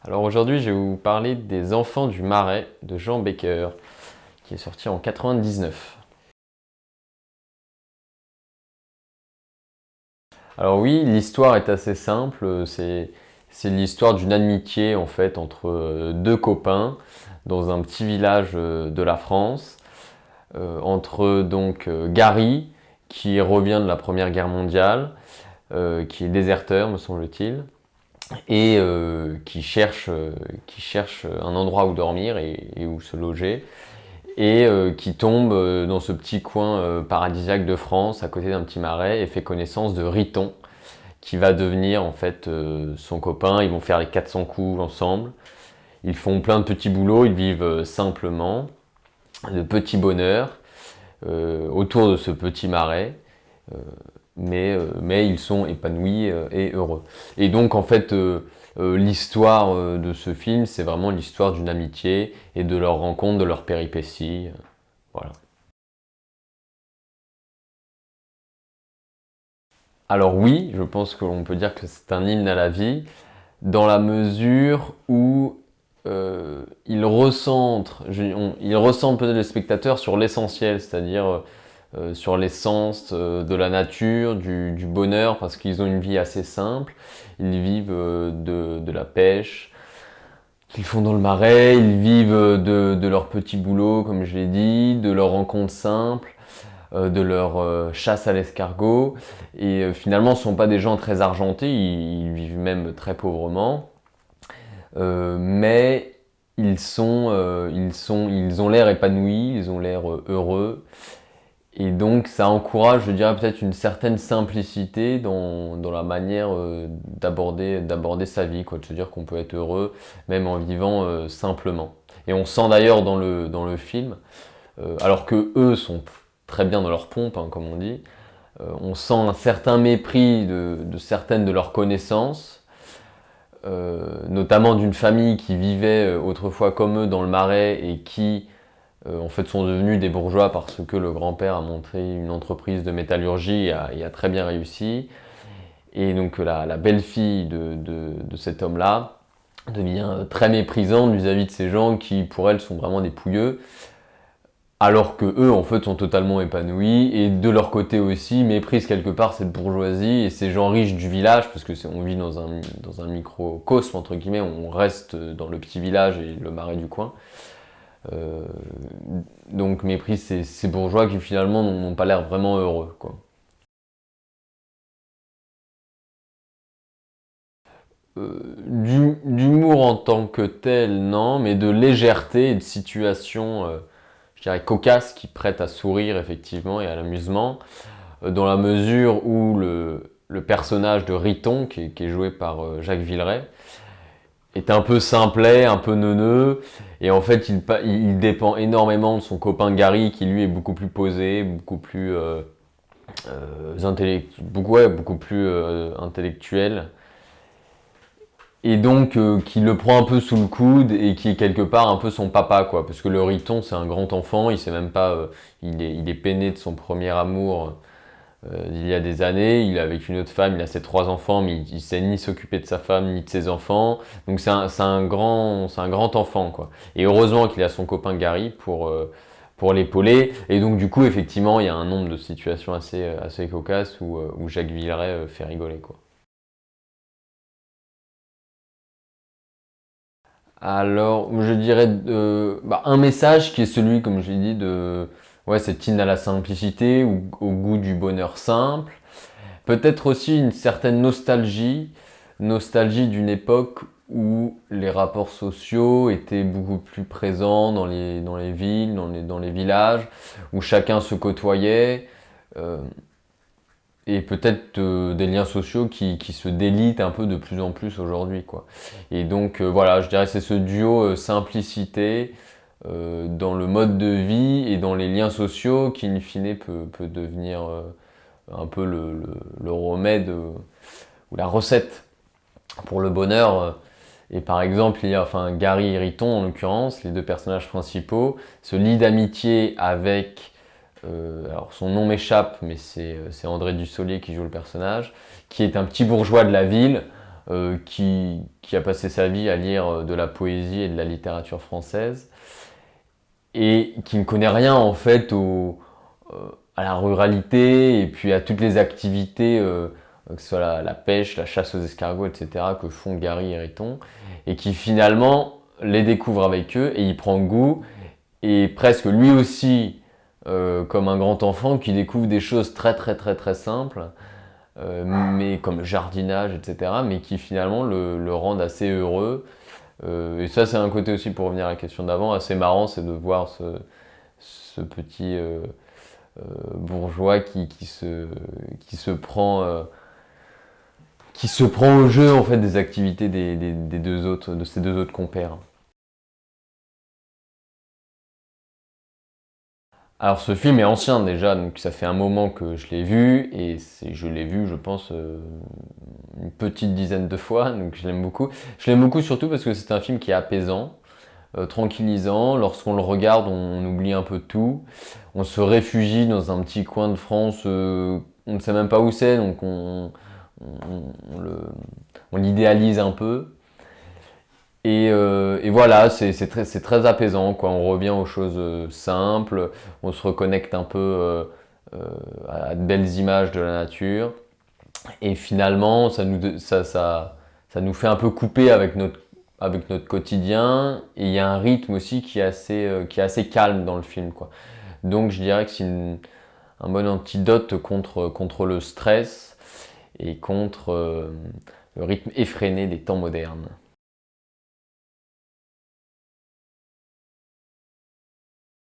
Alors aujourd'hui, je vais vous parler des Enfants du Marais de Jean Becker, qui est sorti en 99. Alors oui, l'histoire est assez simple, c'est l'histoire d'une amitié en fait entre deux copains dans un petit village de la France, entre Gary, qui revient de la Première Guerre mondiale, qui est déserteur me semble-t-il, et qui cherche un endroit où dormir et où se loger, et qui tombe dans ce petit coin paradisiaque de France, à côté d'un petit marais, et fait connaissance de Riton, qui va devenir en fait son copain. Ils vont faire les 400 coups ensemble. Ils font plein de petits boulots, ils vivent simplement, de petits bonheurs, autour de ce petit marais. Euh, mais ils sont épanouis et heureux. Et donc en fait, l'histoire de ce film, c'est vraiment l'histoire d'une amitié et de leur rencontre, de leur péripéties. Voilà. Alors oui, je pense que l'on peut dire que c'est un hymne à la vie, dans la mesure où il recentre peut-être le spectateur sur l'essentiel, c'est-à-dire sur l'essence de la nature, du bonheur, parce qu'ils ont une vie assez simple. Ils vivent de la pêche qu'ils font dans le marais, ils vivent de leur petit boulot, comme je l'ai dit, de leurs rencontres simples, de leur chasse à l'escargot. Et finalement, ce ne sont pas des gens très argentés, ils vivent même très pauvrement. Mais ils ont l'air épanouis, ils ont l'air heureux. Et donc ça encourage, je dirais, peut-être une certaine simplicité dans la manière d'aborder sa vie, quoi, de se dire qu'on peut être heureux même en vivant simplement. Et on sent d'ailleurs dans le film, alors que eux sont très bien dans leur pompe, hein, comme on dit, on sent un certain mépris de certaines de leurs connaissances, notamment d'une famille qui vivait autrefois comme eux dans le marais et qui en fait sont devenus des bourgeois parce que le grand-père a monté une entreprise de métallurgie et a très bien réussi. Et donc la belle-fille de cet homme-là devient très méprisante vis-à-vis de ces gens qui pour elle sont vraiment des pouilleux, alors que eux en fait sont totalement épanouis et de leur côté aussi méprisent quelque part cette bourgeoisie et ces gens riches du village, parce que on vit dans un microcosme entre guillemets, on reste dans le petit village et le marais du coin. Euh, donc méprise ces bourgeois qui finalement n'ont pas l'air vraiment heureux, quoi. D'humour en tant que tel, non, mais de légèreté et de situations, je dirais, cocasses qui prêtent à sourire effectivement et à l'amusement, dans la mesure où le personnage de Riton, qui est joué par Jacques Villeray, est un peu simplet, un peu neuneux, et en fait il dépend énormément de son copain Gary, qui lui est beaucoup plus posé, beaucoup plus beaucoup plus intellectuel, et donc qui le prend un peu sous le coude et qui est quelque part un peu son papa, quoi, parce que le Riton c'est un grand enfant, il sait même pas, il est peiné de son premier amour il y a des années, il est avec une autre femme, il a ses 3 enfants, mais il sait ni s'occuper de sa femme ni de ses enfants. Donc c'est un grand enfant, quoi. Et heureusement qu'il a son copain Gary pour l'épauler. Et donc du coup, effectivement, il y a un nombre de situations assez cocasses où Jacques Villeray fait rigoler, quoi. Alors, je dirais un message qui est celui, comme je l'ai dit, ouais, cette hymne à la simplicité, ou au goût du bonheur simple. Peut-être aussi une certaine nostalgie d'une époque où les rapports sociaux étaient beaucoup plus présents dans les villes, dans les villages, où chacun se côtoyait, euh, et peut-être des liens sociaux qui se délitent un peu de plus en plus aujourd'hui, quoi. Et donc voilà, je dirais que c'est ce duo simplicité dans le mode de vie et dans les liens sociaux qui, in fine, peut devenir un peu le remède ou la recette pour le bonheur. Et par exemple, il y a Gary et Riton, en l'occurrence, les deux personnages principaux, se lient d'amitié avec, alors son nom m'échappe, mais c'est André Dussolier qui joue le personnage, qui est un petit bourgeois de la ville, qui a passé sa vie à lire de la poésie et de la littérature française, et qui ne connaît rien en fait à la ruralité et puis à toutes les activités, que ce soit la pêche, la chasse aux escargots, etc., que font Gary et Riton, et qui finalement les découvre avec eux et il prend goût, et presque lui aussi, comme un grand enfant, qui découvre des choses très très très très simples, mais comme le jardinage, etc., mais qui finalement le rendent assez heureux. Et ça, c'est un côté aussi, pour revenir à la question d'avant, assez marrant, c'est de voir ce petit bourgeois qui se prend au jeu en fait des activités de ses deux autres compères. Alors ce film est ancien déjà, donc ça fait un moment que je l'ai vu, et je l'ai vu, je pense, une petite dizaine de fois, donc je l'aime beaucoup. Je l'aime beaucoup surtout parce que c'est un film qui est apaisant, tranquillisant. Lorsqu'on le regarde, on oublie un peu tout. On se réfugie dans un petit coin de France, on ne sait même pas où c'est, donc on le- on l'idéalise un peu. Et voilà, c'est très apaisant, quoi. On revient aux choses simples, on se reconnecte un peu euh, à de belles images de la nature. Et finalement, ça nous fait un peu couper avec notre quotidien. Et il y a un rythme aussi qui est assez calme dans le film, quoi. Donc je dirais que c'est un bon antidote contre le stress et contre le rythme effréné des temps modernes.